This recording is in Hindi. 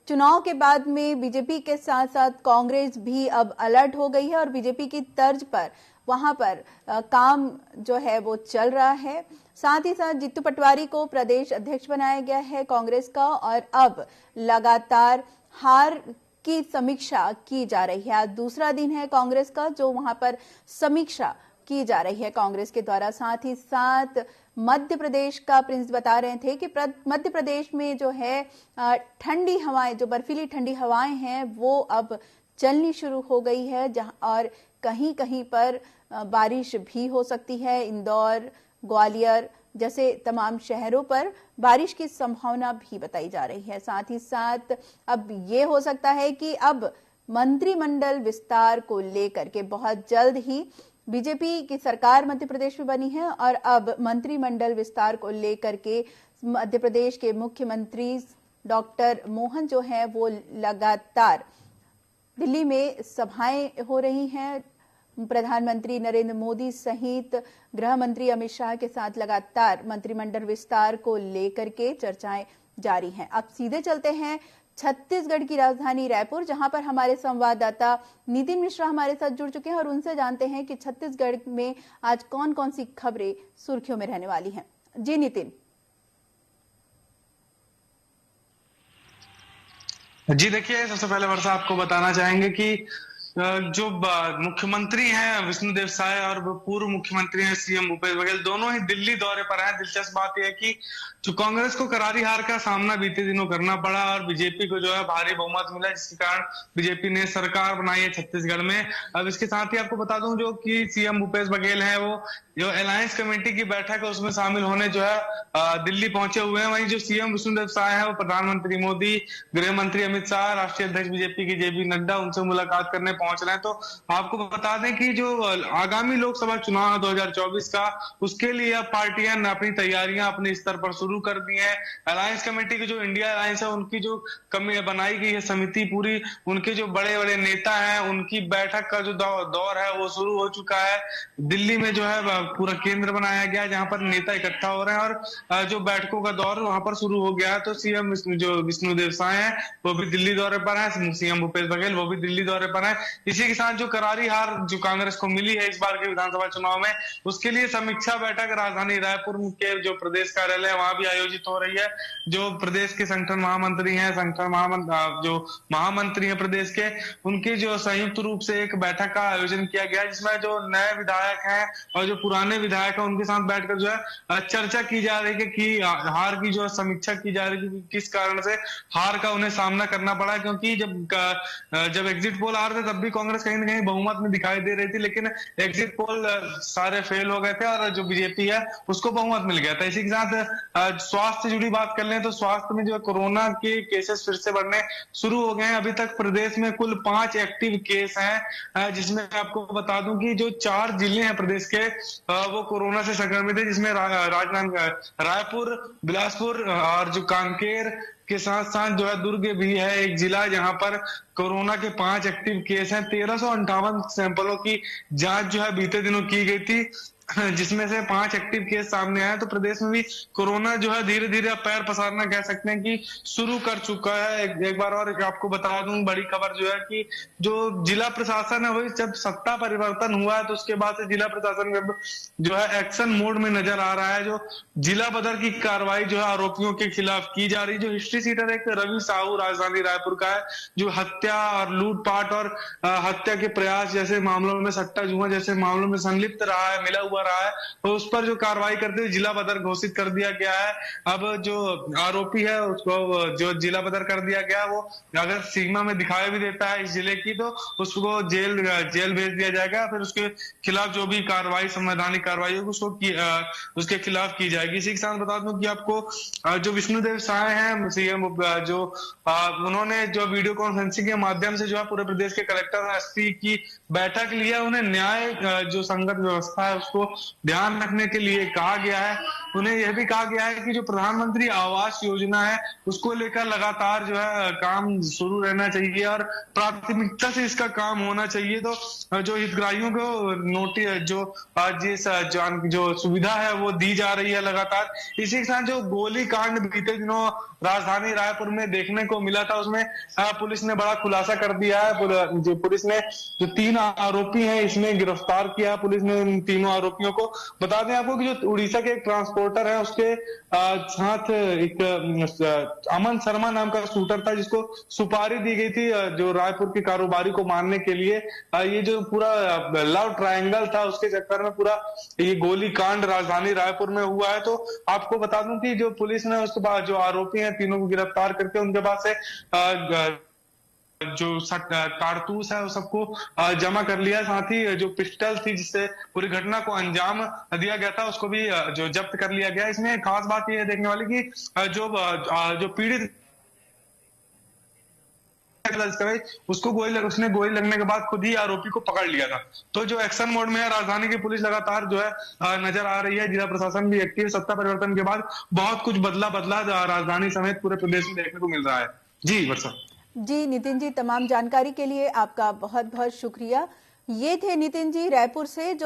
चुनाव के बाद में बीजेपी के साथ साथ कांग्रेस भी अब अलर्ट हो गई है और बीजेपी की तर्ज पर वहां पर काम जो है वो चल रहा है। साथ ही साथ जीतू पटवारी को प्रदेश अध्यक्ष बनाया गया है कांग्रेस का और अब लगातार हार की समीक्षा की जा रही है। आज दूसरा दिन है कांग्रेस का जो वहां पर समीक्षा की जा रही है कांग्रेस के द्वारा। साथ ही साथ मध्य प्रदेश का प्रिंस बता रहे थे कि मध्य प्रदेश में जो है ठंडी हवाएं, जो बर्फीली ठंडी हवाएं हैं वो अब चलनी शुरू हो गई है, जहां और कहीं कहीं पर बारिश भी हो सकती है। इंदौर, ग्वालियर जैसे तमाम शहरों पर बारिश की संभावना भी बताई जा रही है। साथ ही साथ अब ये हो सकता है कि अब मंत्रिमंडल विस्तार को लेकर के बहुत जल्द ही बीजेपी की सरकार मध्य प्रदेश में बनी है और अब मंत्रिमंडल विस्तार को लेकर के मध्य प्रदेश के मुख्यमंत्री डॉक्टर मोहन जो है वो लगातार दिल्ली में सभाएं हो रही हैं। प्रधानमंत्री नरेंद्र मोदी सहित गृह मंत्री अमित शाह के साथ लगातार मंत्रिमंडल विस्तार को लेकर के चर्चाएं जारी हैं। अब सीधे चलते हैं छत्तीसगढ़ की राजधानी रायपुर, जहां पर हमारे संवाददाता नितिन मिश्रा हमारे साथ जुड़ चुके हैं और उनसे जानते हैं कि छत्तीसगढ़ में आज कौन कौन सी खबरें सुर्खियों में रहने वाली हैं। जी नितिन। जी देखिए, सबसे पहले वर्षा आपको बताना चाहेंगे कि जो मुख्यमंत्री हैं विष्णुदेव साय और पूर्व मुख्यमंत्री हैं सीएम भूपेश बघेल, दोनों ही दिल्ली दौरे पर हैं। दिलचस्प बात यह है कि जो कांग्रेस को करारी हार का सामना बीते दिनों करना पड़ा और बीजेपी को जो है भारी बहुमत मिला, जिसके कारण बीजेपी ने सरकार बनाई है छत्तीसगढ़ में। अब इसके साथ ही आपको बता दूं जो कि सीएम भूपेश बघेल हैं वो जो अलायंस कमेटी की बैठक है उसमें शामिल होने जो है दिल्ली पहुंचे हुए हैं। वहीं जो सीएम विष्णुदेव साय है वो प्रधानमंत्री मोदी, गृह मंत्री अमित शाह, राष्ट्रीय अध्यक्ष बीजेपी के जेपी नड्डा उनसे मुलाकात करने पहुंच रहे हैं। तो आपको बता दें कि जो आगामी लोकसभा चुनाव है 2024 का, उसके लिए अब पार्टियां अपनी तैयारियां अपने स्तर पर शुरू कर दी है। अलायंस कमेटी की जो इंडिया अलायंस है उनकी जो बनाई गई है समिति पूरी, उनके जो बड़े बड़े नेता हैं उनकी बैठक का जो दौर है वो शुरू हो चुका है। दिल्ली में जो है पूरा केंद्र बनाया गया है जहां पर नेता इकट्ठा हो रहे हैं और जो बैठकों का दौर वहां पर शुरू हो गया है। तो सीएम जो विष्णुदेव साय है वो भी दिल्ली दौरे पर है, सीएम भूपेश बघेल वो भी दिल्ली दौरे पर है। इसी के साथ जो करारी हार जो कांग्रेस को मिली है इस बार के विधानसभा चुनाव में, उसके लिए समीक्षा बैठक राजधानी रायपुर के जो प्रदेश कार्यालय है वहां भी आयोजित हो रही है। जो प्रदेश के संगठन महामंत्री हैं, जो महामंत्री हैं प्रदेश के, उनके जो संयुक्त रूप से एक बैठक का आयोजन किया गया जिसमें जो नए विधायक हैं और जो पुराने विधायक हैं उनके साथ बैठकर जो है चर्चा की जा रही है कि हार की जो समीक्षा की जा रही है कि किस कारण से हार का उन्हें सामना करना पड़ा। क्योंकि जब एग्जिट पोल आ रहे थे तब भी कांग्रेस कहीं ना कहीं बहुमत में दिखाई दे रही थी, लेकिन एग्जिट पोल सारे फेल हो गए थे और जो बीजेपी है उसको बहुमत मिल गया था। इसी के साथ स्वास्थ्य से जुड़ी बात कर लें तो स्वास्थ्य में जो कोरोना के केसेस फिर से बढ़ने शुरू हो गए हैं। अभी तक प्रदेश में कुल 5 एक्टिव केस हैं, जिसमें आपको बता दूं कि जो 4 जिले हैं प्रदेश के वो कोरोना से संक्रमित है, जिसमें रायपुर, बिलासपुर और जो कांकेर के साथ साथ जो है दुर्ग भी है एक जिला जहां पर कोरोना के 5 एक्टिव केस हैं। 1358 सैंपलों की जांच जो है बीते दिनों की गई थी, जिसमें से 5 एक्टिव केस सामने आए। तो प्रदेश में भी कोरोना जो है धीरे धीरे पैर पसारना कह सकते हैं कि शुरू कर चुका है। एक बार और आपको बता दूं बड़ी खबर जो है कि जो जिला प्रशासन है वही जब सत्ता परिवर्तन हुआ है तो उसके बाद से जिला प्रशासन जो है एक्शन मोड में नजर आ रहा है। जो जिला बदर की कार्रवाई जो है आरोपियों के खिलाफ की जा रही है। जो हिस्ट्री सीटर एक रवि साहू राजधानी रायपुर का है, जो हत्या और लूटपाट और हत्या के प्रयास जैसे मामलों में, सट्टा जुआ जैसे मामलों में संलिप्त रहा है, मिला रहा है, तो उस पर जो कार्रवाई करते हुए जिला बदर घोषित कर दिया गया है। अब जो आरोपी है उसको जो जिला बदर कर दिया गया, वो अगर सीमा में दिखाई भी देता है इस जिले की तो उसको जेल भेज दिया जाएगा। फिर उसके खिलाफ जो भी कार्रवाई, संवैधानिक कार्रवाई होगी उसके खिलाफ की जाएगी। इसी के साथ बता दूं कि आपको जो विष्णुदेव साय हैं सीएम, जो उन्होंने जो वीडियो कॉन्फ्रेंसिंग के माध्यम से जो है पूरे प्रदेश के कलेक्टर एसपी की बैठक लिया। उन्हें न्याय जो संगत व्यवस्था है उसको ध्यान रखने के लिए कहा गया है। उन्हें यह भी कहा गया है कि जो प्रधानमंत्री आवास योजना है उसको लेकर लगातार जो है काम शुरू रहना चाहिए और प्राथमिकता से इसका काम होना चाहिए। तो जो हितग्राहियों को नोटिस जो जिस जो सुविधा है वो दी जा रही है लगातार। इसी के साथ जो गोली कांड बीते दिनों राजधानी रायपुर में देखने को मिला था, उसमें पुलिस ने बड़ा खुलासा कर दिया है। जो पुलिस ने जो 3 आरोपी हैं इसमें गिरफ्तार किया है पुलिस ने इन तीनों आरोपियों को। बता दें आपको कि जो उड़ीसा के एक ट्रांसपोर्टर है उसके साथ एक अमन शर्मा नाम का शूटर था जिसको सुपारी दी गई थी जो रायपुर के कारोबारी को मारने के लिए। ये जो पूरा लव ट्रायंगल था उसके चक्कर में पूरा ये गोली कांड राजधानी रायपुर में हुआ है। तो आपको बता दूं कि जो पुलिस ने उसके बाद जो आरोपी हैं तीनों को गिरफ्तार करके उनके पास से जो कारतूस है वो सबको जमा कर लिया। साथ ही जो पिस्टल थी जिससे पूरी घटना को अंजाम दिया गया था उसको भी जो जब्त कर लिया गया। इसमें खास बात यह देखने वाली कि जो पीड़ित उसको उसने गोली लगने के बाद खुद ही आरोपी को पकड़ लिया था। तो जो एक्शन मोड में है राजधानी की पुलिस लगातार जो है नजर आ रही है। जिला प्रशासन भी एक्टिव। सत्ता परिवर्तन के बाद बहुत कुछ बदला राजधानी समेत पूरे प्रदेश में देखने को मिल रहा है। जी वर्षा। जी नितिन जी, तमाम जानकारी के लिए आपका बहुत बहुत शुक्रिया। ये थे नितिन जी रायपुर से जो